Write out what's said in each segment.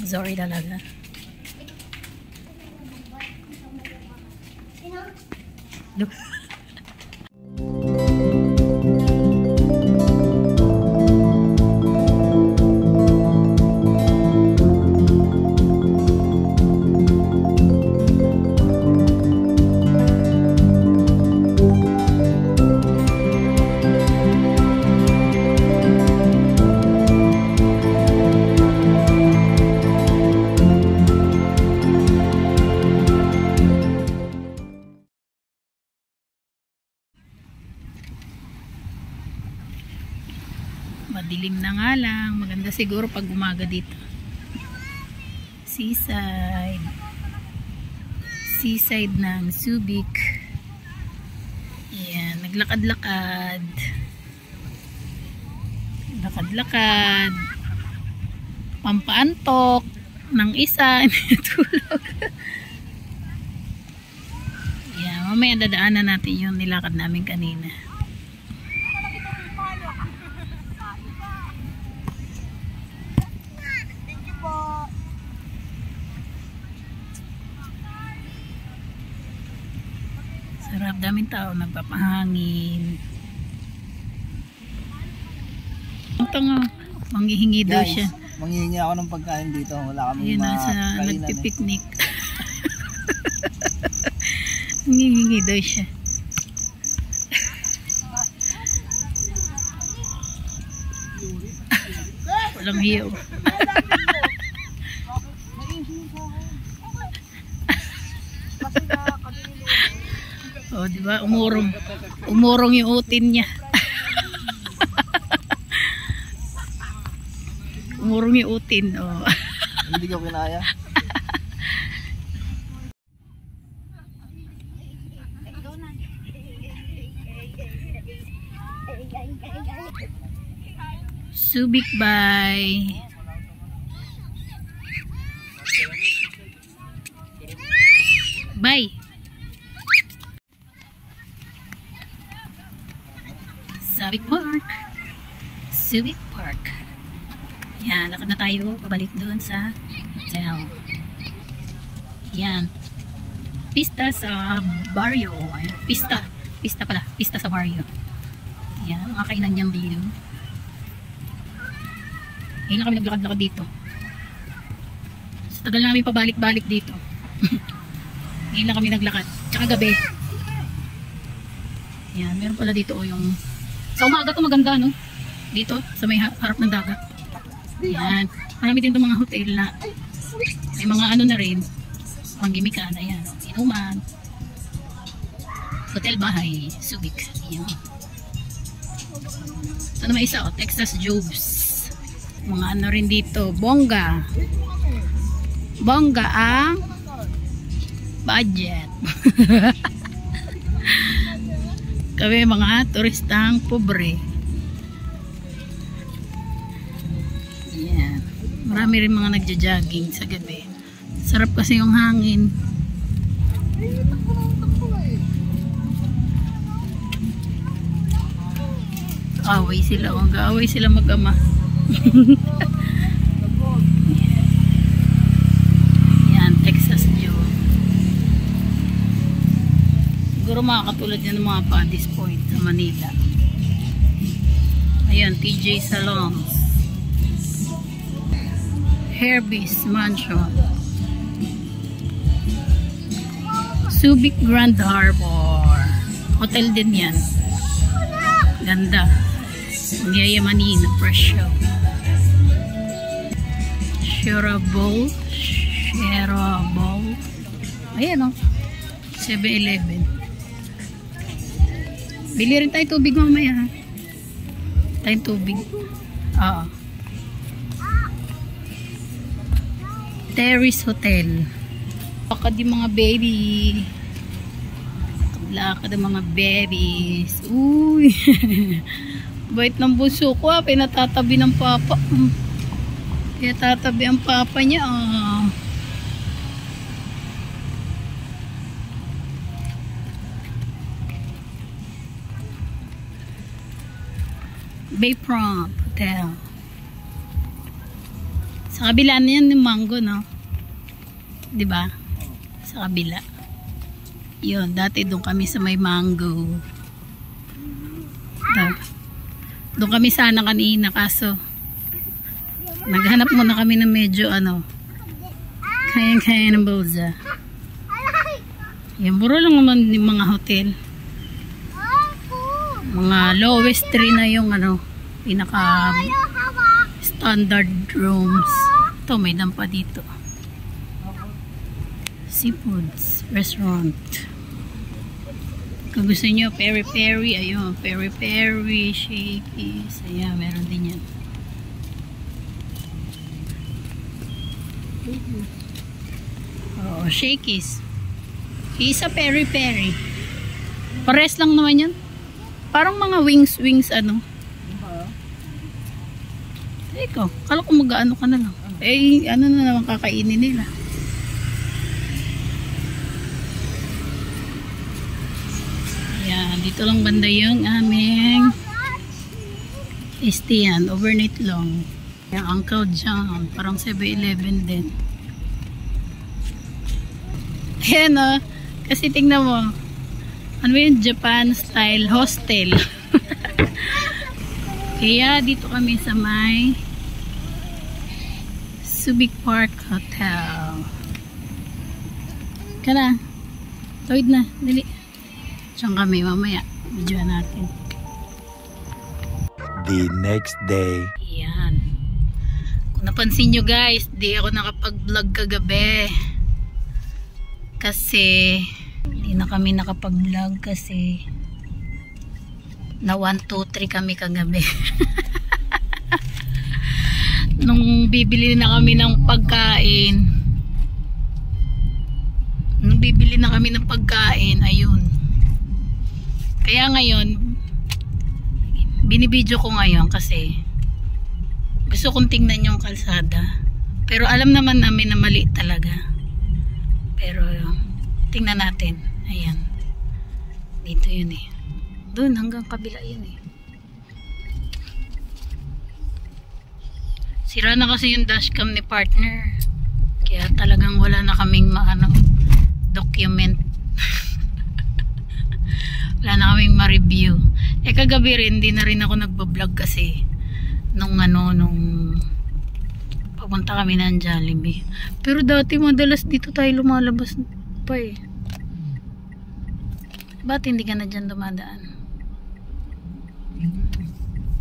Sorry talaga. Look. Madilim na nga lang. Maganda siguro pag umaga dito. Seaside. Seaside ng Subic. Ayan. Naglakad-lakad. Lakad-lakad. Pampaantok ng isa. Tulog. Ayan. Mamaya dadaanan natin yung nilakad namin kanina. Sarap, daming tao nagpapahangin. Ito nga, manghihingi daw siya. Manghihingi ako ng pagkain dito. Wala kami nasa nagpipiknik. Manghihingi daw siya. Walang hiyo. Oh, di ba? Umurong yung utin niya. Umurong yung utin, oh. Hindi ko kinaya. Subic Bay. Bye. Subic Park. Subic Park. Yan, lakad na tayo pabalik doon sa hotel. Yan. Pista sa barrio. Pista. Pista pala. Pista sa barrio. Yan, ang kakainan niyang view. Ngayon lang kami naglakad-lakad dito. Sa tagal namin pabalik-balik dito. Ngayon lang kami naglakad. Tsaka gabi. Yan, meron pala dito yung sa umaga to maganda, no? Dito, sa may harap ng dagat. Yan. Marami din itong mga hotel na may mga ano na rin. Panggimikan, ayan. Inuman. Hotel bahay. Subic. Yan. Ito naman isa, Texas Jobs. Mga ano rin dito. Bongga. Bongga ang budget. Kami mga turistang pobre. Yan. Marami rin mga nagja-jogging sa gabi. Sarap kasi yung hangin. Away sila. Mag-away sila mag-ama. Yan. Texas Joe. Siguro makakatulad yan ng mga Paddy's Point sa Manila. Ayan, TJ Salons. Herbis Mansion. Subic Grand Harbor. Hotel din yan. Ganda. Yayamanin na presyo. Shareable. Ayan o. 7-Eleven. Bili rin tayo tubig mamaya, ha? Tayong tubig. Oo. Terrace Hotel. Lakad yung mga baby. Lakad ang mga babies. Uy. Bait ng bunso ko, ha? Pinatatabi ng papa. Pinatatabi ang papa niya, ah. Bayfront Hotel. Sa kabila na yan yung mango, no? Diba? Sa kabila. Yun, dati doon kami sa may mango. Doon kami sana kanina, kaso naghanap muna kami ng medyo ano, kaya ng bulsa. Yan, mura lang naman yung mga hotel. Mga lowest 3 na yung ano, pinaka standard rooms. Ito, may dampa dito. Seafoods restaurant. Kung gusto nyo, peri-peri, ayun, peri-peri, shakies, ayan, meron din yan. Oh, shakies. Isa peri-peri. Pares lang naman yan. Parang mga wings, ano. Ikaw, kala ko mag-ano ka na lang. Eh, ano na naman kakainin nila. Yan, dito lang banda yung aming istiyan, overnight long. Yung Uncle John, parang 7-Eleven din. Ayan o, kasi tingnan mo, ano yung Japan style hostel. Kaya dito kami sa may Subic Park Hotel. Kana, tawid na, dali. Diyan kami mamaya, videoan natin. The next day. Yan. Kung napansin nyo guys, di ako nakapag-vlog kagabi. Kasi hindi na kami nakapag-vlog kasi na 1, 2, 3 kami kagabi. Nung bibili na kami ng pagkain, ayun. Kaya ngayon, binibidyo ko ngayon kasi gusto kong tingnan yung kalsada. Pero alam naman namin na mali talaga. Pero tingnan natin. Ayan. Dito yun eh. Doon hanggang kabila yun eh. Sira na kasi yung dashcam ni partner. Kaya talagang wala na kaming document. Wala na kaming ma-review. Eh kagabi rin, di na rin ako nagbablog kasi nung papunta kami ng Jollibee. Pero dati madalas dito tayo lumalabas pa eh. Ba't hindi ka na dyan dumadaan?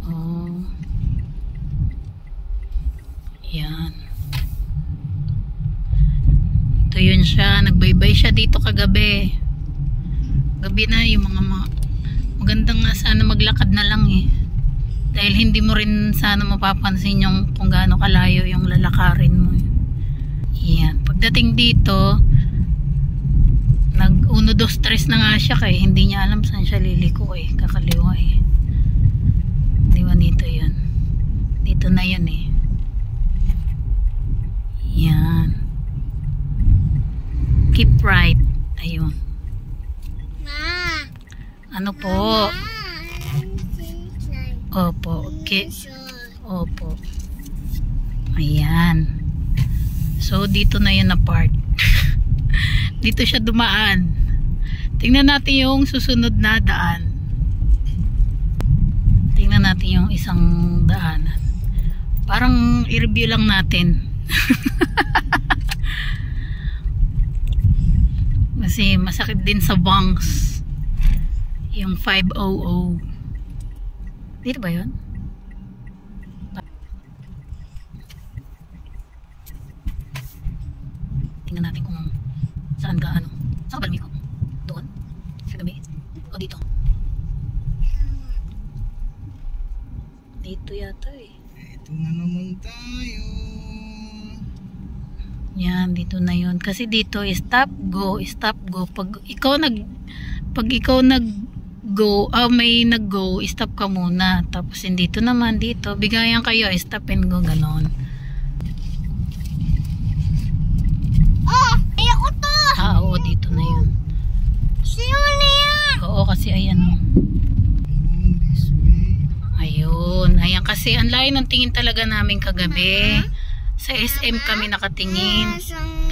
Oh. Yan. Ito yun siya. Nagbaybay siya dito kagabi. Gabi na yung mga magandang nga sana maglakad na lang eh. Dahil hindi mo rin sana mapapansin yung kung gaano kalayo yung lalakarin mo. Yan. Pagdating dito, nag 1, 2, 3 na nga siya kaya hindi niya alam saan siya liliko eh. Kakaliwa eh. Di ba dito yun? Dito na yun eh. Yan. Keep right. Ayun. Ano po? Opo. Okay. Opo. Ayan. So, dito na yun na part. Dito siya dumaan. Tingnan natin yung susunod na daan. Tingnan natin yung isang daanan. Parang i-review lang natin. Kasi masakit din sa bangs. Yung 500. Dito ba yun? Tingnan natin kung saan ka ano. Saan ka balmi ko? Doon? Sa gabi? O dito? Dito yata eh. Ito na naman tayo. Yan, dito na yun. Kasi dito, stop, go, stop, go. Pag ikaw nag-go, may nag-go, stop ka muna. Tapos dito naman, dito, bigayan kayo, stop and go, ganon. Oh, ayoko to! Oo, dito na yun. Sino na yan? Oo, kasi ayan o. Ayun, ayan kasi, ang layo ng tingin talaga namin kagabi. Sa SM kami nakatingin.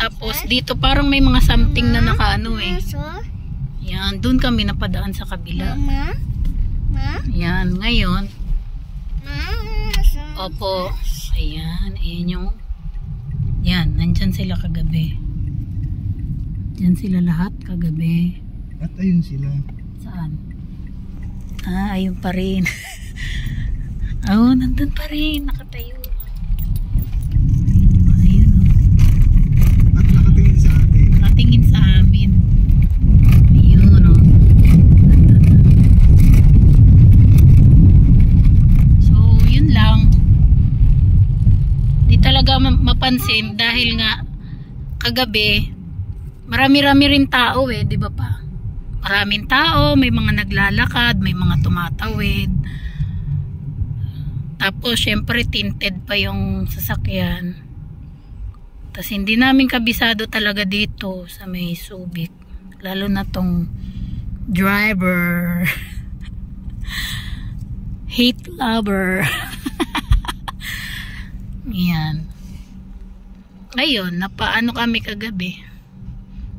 Tapos dito parang may mga something na nakaano eh. Yan, doon kami napadaan sa kabila. Yan, ngayon. Opo. Ayan, ayan yung yan, nandyan sila kagabi. Diyan sila lahat kagabi. At ayun sila. Saan? Ah, ayun pa rin. Oh, nandun pa rin, nakatayo. Ayun oh. At nakatingin sa atin. Nakatingin sa amin. Ayun oh. So, yun lang. Di talaga mapansin dahil nga kagabi marami-rami rin tao eh, di ba pa? Maraming tao, may mga naglalakad, may mga tumatawid. Tapos syempre tinted pa yung sasakyan. Tapos hindi namin kabisado talaga dito sa may Subic. Lalo na tong driver. Hate lover. Yan. Ayun, napaano kami kagabi.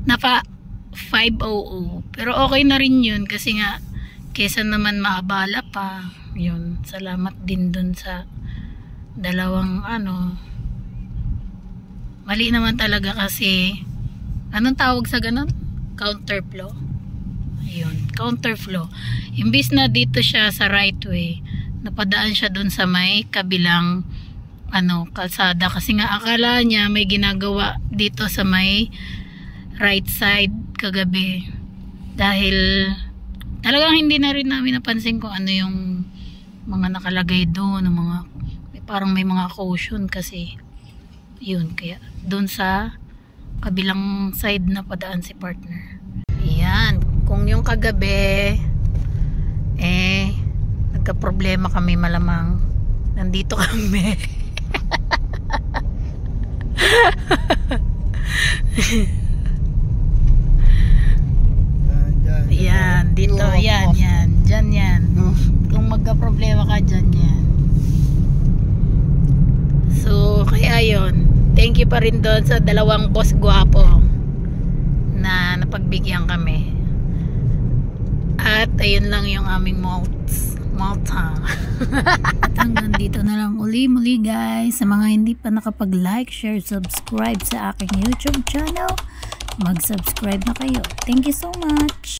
Napa 5:00. Pero okay na rin yun kasi nga kesa naman maabala pa. Yun, salamat din dun sa dalawang mali naman talaga kasi anong tawag sa ganun? Counterflow. Ayun, counterflow. Imbis na dito siya sa right way, napadaan siya dun sa may kabilang kalsada kasi nga akala niya may ginagawa dito sa may right side kagabi dahil talagang hindi na rin namin napansin kung ano yung mga nakalagay doon, parang may mga caution kasi yun, kaya doon sa kabilang side na padaan si partner. Ayan, kung yung kagabi nagka-problema kami malamang nandito kami. Yan, dito, yan. Dyan yan. Kung magka-problema ka, dyan yan. So, kaya yun. Thank you pa rin doon sa dalawang boss guwapo na napagbigyan kami. At ayun lang yung aming malta. At hanggang dito na lang muli guys. Sa mga hindi pa nakapag-like, share, subscribe sa aking YouTube channel, mag-subscribe na kayo. Thank you so much.